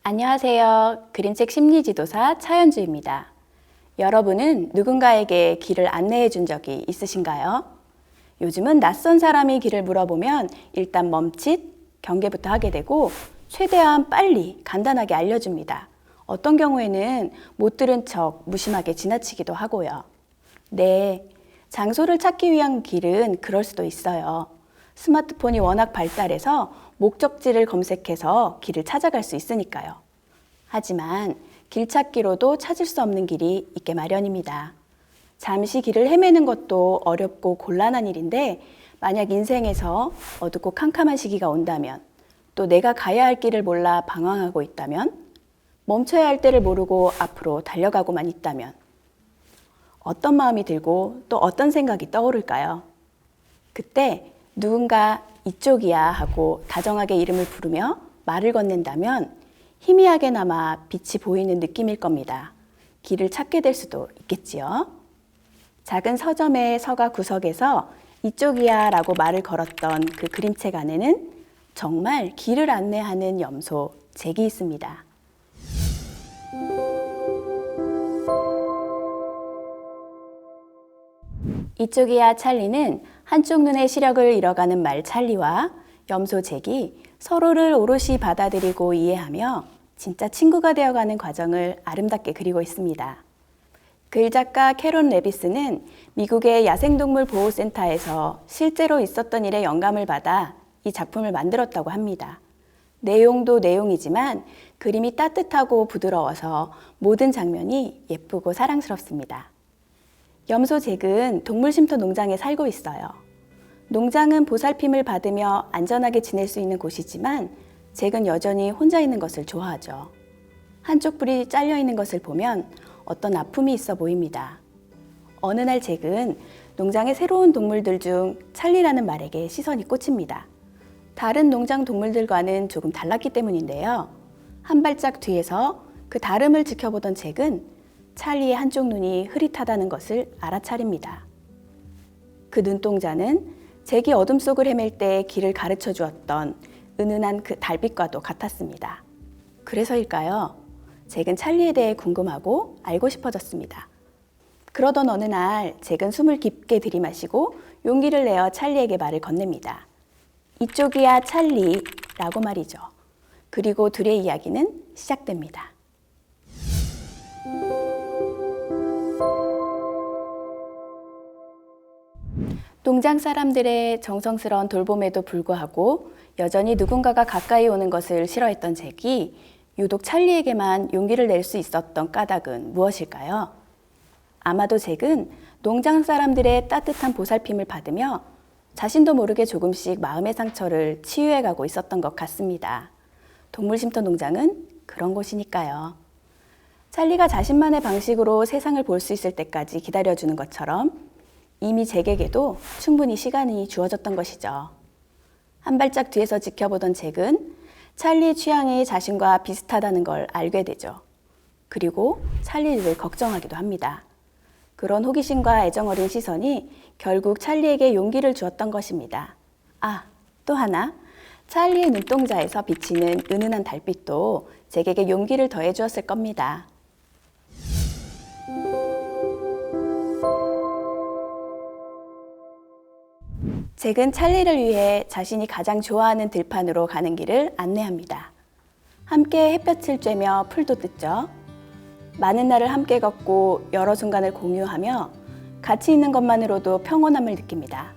안녕하세요. 그림책 심리지도사 차현주입니다. 여러분은 누군가에게 길을 안내해 준 적이 있으신가요? 요즘은 낯선 사람이 길을 물어보면 일단 멈칫, 경계부터 하게 되고 최대한 빨리, 간단하게 알려줍니다. 어떤 경우에는 못 들은 척 무심하게 지나치기도 하고요. 네, 장소를 찾기 위한 길은 그럴 수도 있어요. 스마트폰이 워낙 발달해서 목적지를 검색해서 길을 찾아갈 수 있으니까요. 하지만 길 찾기로도 찾을 수 없는 길이 있게 마련입니다. 잠시 길을 헤매는 것도 어렵고 곤란한 일인데 만약 인생에서 어둡고 캄캄한 시기가 온다면, 또 내가 가야 할 길을 몰라 방황하고 있다면, 멈춰야 할 때를 모르고 앞으로 달려가고만 있다면 어떤 마음이 들고 또 어떤 생각이 떠오를까요? 그때 누군가 이쪽이야 하고 다정하게 이름을 부르며 말을 건넨다면 희미하게나마 빛이 보이는 느낌일 겁니다. 길을 찾게 될 수도 있겠지요. 작은 서점의 서가 구석에서 이쪽이야 라고 말을 걸었던 그 그림책 안에는 정말 길을 안내하는 염소 잭이 있습니다. 이쪽이야 찰리는 한쪽 눈의 시력을 잃어가는 말 찰리와 염소 잭이 서로를 오롯이 받아들이고 이해하며 진짜 친구가 되어가는 과정을 아름답게 그리고 있습니다. 글작가 캐론 레비스는 미국의 야생동물 보호센터에서 실제로 있었던 일에 영감을 받아 이 작품을 만들었다고 합니다. 내용도 내용이지만 그림이 따뜻하고 부드러워서 모든 장면이 예쁘고 사랑스럽습니다. 염소 잭은 동물쉼터 농장에 살고 있어요. 농장은 보살핌을 받으며 안전하게 지낼 수 있는 곳이지만 잭은 여전히 혼자 있는 것을 좋아하죠. 한쪽 뿔이 잘려 있는 것을 보면 어떤 아픔이 있어 보입니다. 어느 날 잭은 농장의 새로운 동물들 중 찰리라는 말에게 시선이 꽂힙니다. 다른 농장 동물들과는 조금 달랐기 때문인데요. 한 발짝 뒤에서 그 다름을 지켜보던 잭은 찰리의 한쪽 눈이 흐릿하다는 것을 알아차립니다. 그 눈동자는 잭이 어둠 속을 헤맬 때 길을 가르쳐 주었던 은은한 그 달빛과도 같았습니다. 그래서일까요? 잭은 찰리에 대해 궁금하고 알고 싶어졌습니다. 그러던 어느 날 잭은 숨을 깊게 들이마시고 용기를 내어 찰리에게 말을 건넵니다. 이쪽이야 찰리 라고 말이죠. 그리고 둘의 이야기는 시작됩니다. 농장 사람들의 정성스러운 돌봄에도 불구하고 여전히 누군가가 가까이 오는 것을 싫어했던 잭이 유독 찰리에게만 용기를 낼 수 있었던 까닭은 무엇일까요? 아마도 잭은 농장 사람들의 따뜻한 보살핌을 받으며 자신도 모르게 조금씩 마음의 상처를 치유해가고 있었던 것 같습니다. 동물쉼터 농장은 그런 곳이니까요. 찰리가 자신만의 방식으로 세상을 볼 수 있을 때까지 기다려주는 것처럼 이미 잭에게도 충분히 시간이 주어졌던 것이죠. 한 발짝 뒤에서 지켜보던 잭은 찰리의 취향이 자신과 비슷하다는 걸 알게 되죠. 그리고 찰리를 걱정하기도 합니다. 그런 호기심과 애정 어린 시선이 결국 찰리에게 용기를 주었던 것입니다. 아, 또 하나. 찰리의 눈동자에서 비치는 은은한 달빛도 잭에게 용기를 더해 주었을 겁니다. 잭은 찰리를 위해 자신이 가장 좋아하는 들판으로 가는 길을 안내합니다. 함께 햇볕을 쬐며 풀도 뜯죠. 많은 날을 함께 걷고 여러 순간을 공유하며 같이 있는 것만으로도 평온함을 느낍니다.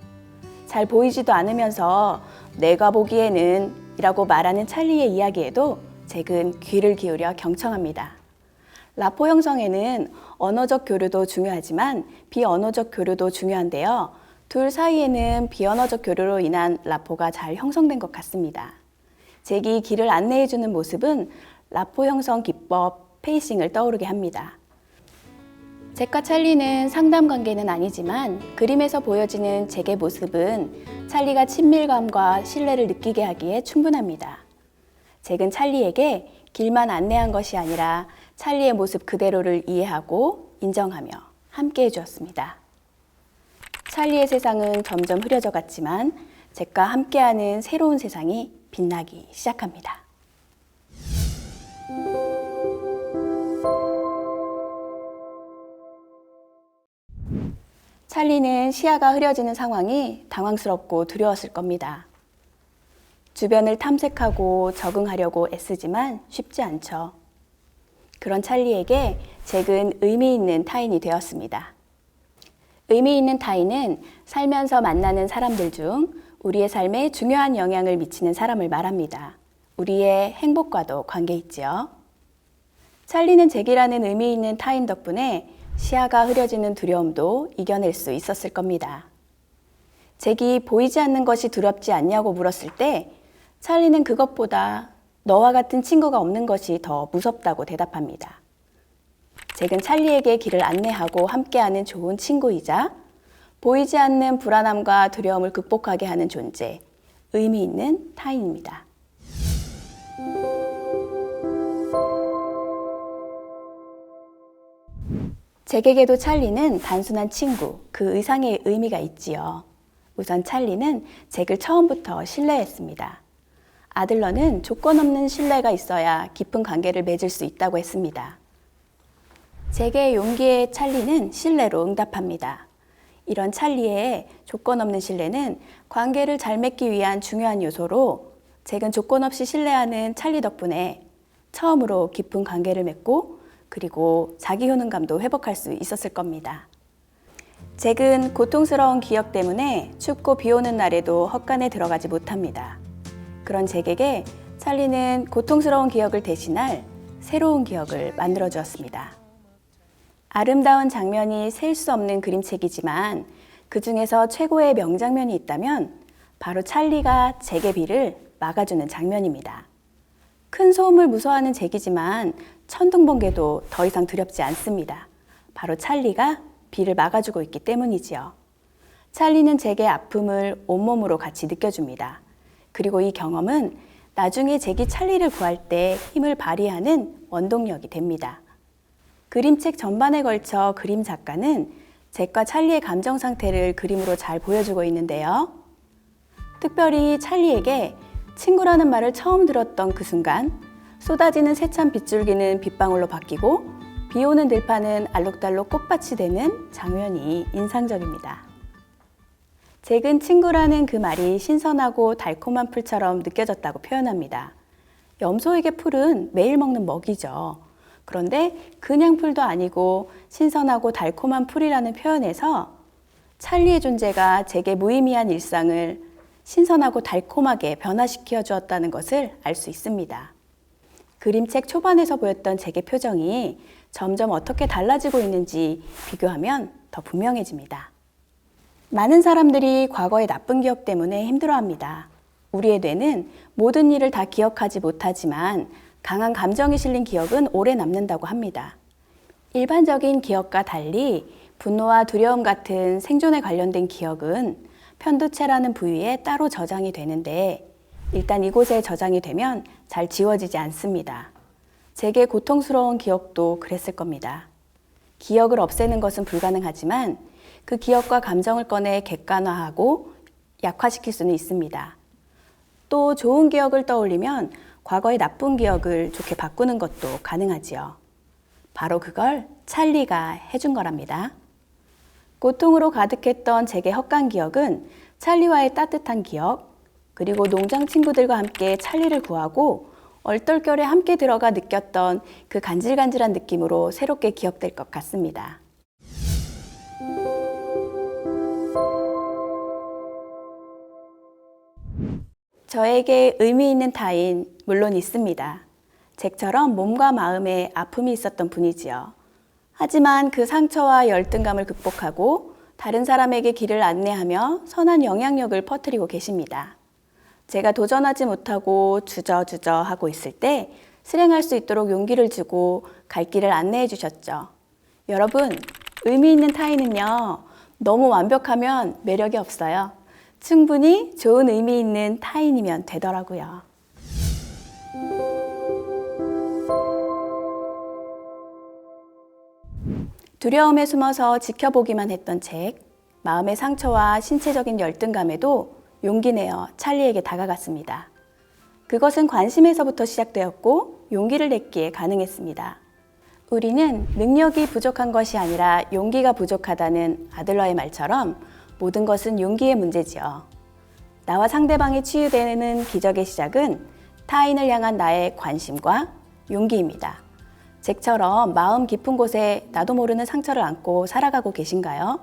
잘 보이지도 않으면서 내가 보기에는 이라고 말하는 찰리의 이야기에도 잭은 귀를 기울여 경청합니다. 라포 형성에는 언어적 교류도 중요하지만 비언어적 교류도 중요한데요. 둘 사이에는 비언어적 교류로 인한 라포가 잘 형성된 것 같습니다. 잭이 길을 안내해주는 모습은 라포 형성 기법 페이싱을 떠오르게 합니다. 잭과 찰리는 상담 관계는 아니지만 그림에서 보여지는 잭의 모습은 찰리가 친밀감과 신뢰를 느끼게 하기에 충분합니다. 잭은 찰리에게 길만 안내한 것이 아니라 찰리의 모습 그대로를 이해하고 인정하며 함께 해주었습니다. 찰리의 세상은 점점 흐려져 갔지만 잭과 함께하는 새로운 세상이 빛나기 시작합니다. 찰리는 시야가 흐려지는 상황이 당황스럽고 두려웠을 겁니다. 주변을 탐색하고 적응하려고 애쓰지만 쉽지 않죠. 그런 찰리에게 잭은 의미 있는 타인이 되었습니다. 의미 있는 타인은 살면서 만나는 사람들 중 우리의 삶에 중요한 영향을 미치는 사람을 말합니다. 우리의 행복과도 관계 있지요. 찰리는 잭이라는 의미 있는 타인 덕분에 시야가 흐려지는 두려움도 이겨낼 수 있었을 겁니다. 잭이 보이지 않는 것이 두렵지 않냐고 물었을 때 찰리는 그것보다 너와 같은 친구가 없는 것이 더 무섭다고 대답합니다. 잭은 찰리에게 길을 안내하고 함께하는 좋은 친구이자 보이지 않는 불안함과 두려움을 극복하게 하는 존재, 의미 있는 타인입니다. 잭에게도 찰리는 단순한 친구, 그 이상의 의미가 있지요. 우선 찰리는 잭을 처음부터 신뢰했습니다. 아들러는 조건 없는 신뢰가 있어야 깊은 관계를 맺을 수 있다고 했습니다. 잭의 용기에 찰리는 신뢰로 응답합니다. 이런 찰리의 조건 없는 신뢰는 관계를 잘 맺기 위한 중요한 요소로 잭은 조건 없이 신뢰하는 찰리 덕분에 처음으로 깊은 관계를 맺고 그리고 자기 효능감도 회복할 수 있었을 겁니다. 잭은 고통스러운 기억 때문에 춥고 비 오는 날에도 헛간에 들어가지 못합니다. 그런 잭에게 찰리는 고통스러운 기억을 대신할 새로운 기억을 만들어 주었습니다. 아름다운 장면이 셀 수 없는 그림책이지만 그 중에서 최고의 명장면이 있다면 바로 찰리가 잭의 비를 막아주는 장면입니다. 큰 소음을 무서워하는 잭이지만 천둥번개도 더 이상 두렵지 않습니다. 바로 찰리가 비를 막아주고 있기 때문이지요. 찰리는 잭의 아픔을 온몸으로 같이 느껴줍니다. 그리고 이 경험은 나중에 잭이 찰리를 구할 때 힘을 발휘하는 원동력이 됩니다. 그림책 전반에 걸쳐 그림 작가는 잭과 찰리의 감정 상태를 그림으로 잘 보여주고 있는데요. 특별히 찰리에게 친구라는 말을 처음 들었던 그 순간 쏟아지는 세찬 빗줄기는 빗방울로 바뀌고 비 오는 들판은 알록달록 꽃밭이 되는 장면이 인상적입니다. 잭은 친구라는 그 말이 신선하고 달콤한 풀처럼 느껴졌다고 표현합니다. 염소에게 풀은 매일 먹는 먹이죠. 그런데 그냥 풀도 아니고 신선하고 달콤한 풀이라는 표현에서 찰리의 존재가 잭의 무의미한 일상을 신선하고 달콤하게 변화시켜 주었다는 것을 알 수 있습니다. 그림책 초반에서 보였던 잭의 표정이 점점 어떻게 달라지고 있는지 비교하면 더 분명해집니다. 많은 사람들이 과거의 나쁜 기억 때문에 힘들어합니다. 우리의 뇌는 모든 일을 다 기억하지 못하지만 강한 감정이 실린 기억은 오래 남는다고 합니다. 일반적인 기억과 달리 분노와 두려움 같은 생존에 관련된 기억은 편두체라는 부위에 따로 저장이 되는데 일단 이곳에 저장이 되면 잘 지워지지 않습니다. 잭의 고통스러운 기억도 그랬을 겁니다. 기억을 없애는 것은 불가능하지만 그 기억과 감정을 꺼내 객관화하고 약화시킬 수는 있습니다. 또 좋은 기억을 떠올리면 과거의 나쁜 기억을 좋게 바꾸는 것도 가능하지요. 바로 그걸 찰리가 해준 거랍니다. 고통으로 가득했던 잭의 헛간 기억은 찰리와의 따뜻한 기억, 그리고 농장 친구들과 함께 찰리를 구하고 얼떨결에 함께 들어가 느꼈던 그 간질간질한 느낌으로 새롭게 기억될 것 같습니다. 저에게 의미 있는 타인 물론 있습니다. 잭처럼 몸과 마음에 아픔이 있었던 분이지요. 하지만 그 상처와 열등감을 극복하고 다른 사람에게 길을 안내하며 선한 영향력을 퍼뜨리고 계십니다. 제가 도전하지 못하고 주저주저 하고 있을 때 실행할 수 있도록 용기를 주고 갈 길을 안내해 주셨죠. 여러분, 의미 있는 타인은요, 너무 완벽하면 매력이 없어요. 충분히 좋은 의미 있는 타인이면 되더라고요. 두려움에 숨어서 지켜보기만 했던 책, 마음의 상처와 신체적인 열등감에도 용기 내어 찰리에게 다가갔습니다. 그것은 관심에서부터 시작되었고 용기를 냈기에 가능했습니다. 우리는 능력이 부족한 것이 아니라 용기가 부족하다는 아들러의 말처럼 모든 것은 용기의 문제지요. 나와 상대방이 치유되는 기적의 시작은 타인을 향한 나의 관심과 용기입니다. 잭처럼 마음 깊은 곳에 나도 모르는 상처를 안고 살아가고 계신가요?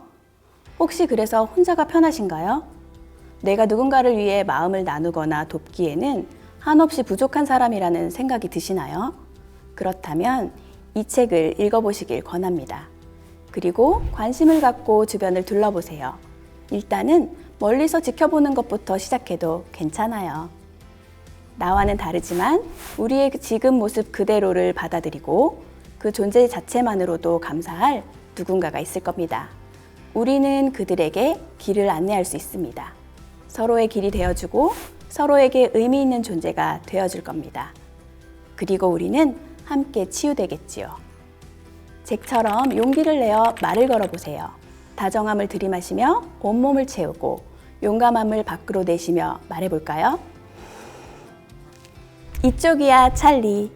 혹시 그래서 혼자가 편하신가요? 내가 누군가를 위해 마음을 나누거나 돕기에는 한없이 부족한 사람이라는 생각이 드시나요? 그렇다면 이 책을 읽어보시길 권합니다. 그리고 관심을 갖고 주변을 둘러보세요. 일단은 멀리서 지켜보는 것부터 시작해도 괜찮아요. 나와는 다르지만 우리의 지금 모습 그대로를 받아들이고 그 존재 자체만으로도 감사할 누군가가 있을 겁니다. 우리는 그들에게 길을 안내할 수 있습니다. 서로의 길이 되어주고 서로에게 의미 있는 존재가 되어줄 겁니다. 그리고 우리는 함께 치유되겠지요. 잭처럼 용기를 내어 말을 걸어보세요. 다정함을 들이마시며 온몸을 채우고 용감함을 밖으로 내쉬며 말해볼까요? 이쪽이야, 찰리.